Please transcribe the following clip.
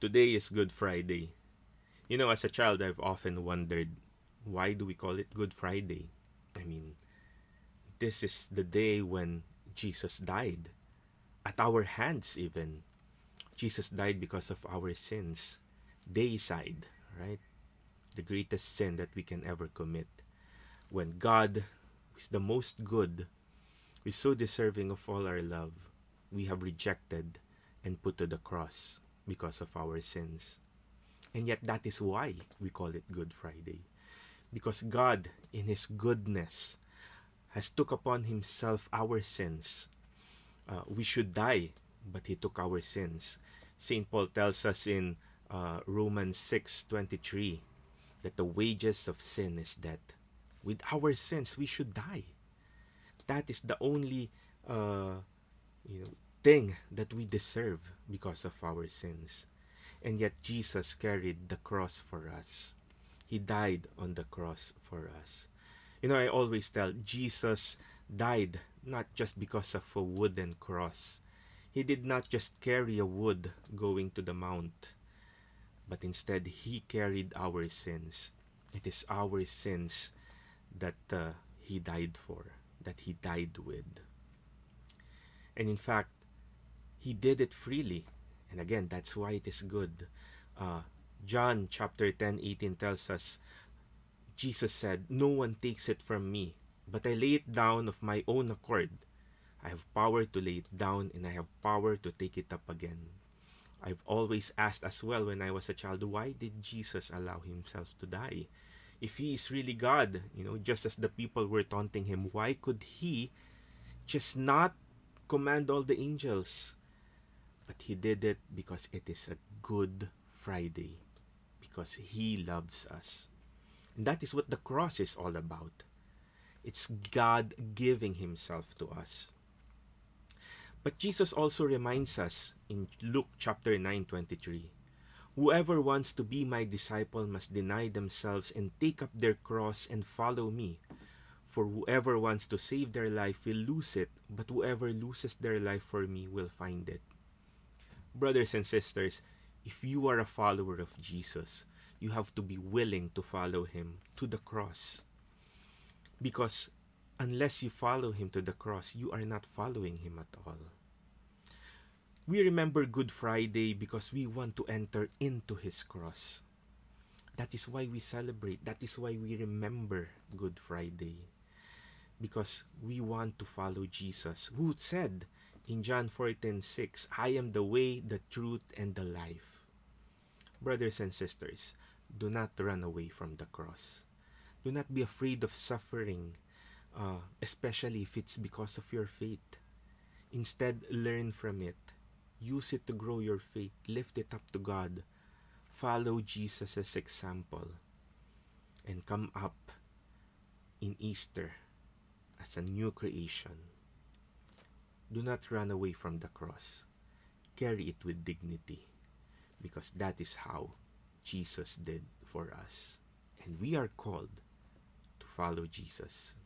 Today is Good Friday. You know, as a child, I've often wondered, why do we call it Good Friday? I mean, this is the day when Jesus died. At our hands, even. Jesus died because of our sins. Deicide, right? The greatest sin that we can ever commit. When God, who is the most good, who is so deserving of all our love, we have rejected and put to the cross because of our sins. And yet that is why we call it Good Friday. Because God, in His goodness, has took upon Himself our sins. We should die, but He took our sins. St. Paul tells us in Romans 6:23 that the wages of sin is death. With our sins, we should die. That is the only you know, thing that we deserve because of our sins. And yet Jesus carried the cross for us. He died on the cross for us. You know, I always tell, Jesus died not just because of a wooden cross. He did not just carry a wood going to the mount, but instead He carried our sins. It is our sins that He died for, that He died with. And in fact, He did it freely. And again, that's why it is good. John chapter 10:18 tells us, Jesus said, "No one takes it from me, but I lay it down of my own accord. I have power to lay it down and I have power to take it up again." I've always asked as well when I was a child, why did Jesus allow Himself to die? If He is really God, just as the people were taunting Him, why could He just not command all the angels? But He did it because it is a Good Friday, because He loves us. And that is what the cross is all about. It's God giving Himself to us. But Jesus also reminds us in Luke chapter 9:23, "Whoever wants to be my disciple must deny themselves and take up their cross and follow me. For whoever wants to save their life will lose it, but whoever loses their life for me will find it." Brothers and sisters, if you are a follower of Jesus, you have to be willing to follow Him to the cross. Because unless you follow Him to the cross, you are not following Him at all. We remember Good Friday because we want to enter into His cross. That is why we celebrate. That is why we remember Good Friday. Because we want to follow Jesus, who said in John 14:6, "I am the way, the truth, and the life." Brothers and sisters, do not run away from the cross. Do not be afraid of suffering, especially if it's because of your faith. Instead, learn from it. Use it to grow your faith. Lift it up to God. Follow Jesus' example. And come up in Easter as a new creation. Do not run away from the cross. Carry it with dignity, because that is how Jesus did for us. And we are called to follow Jesus.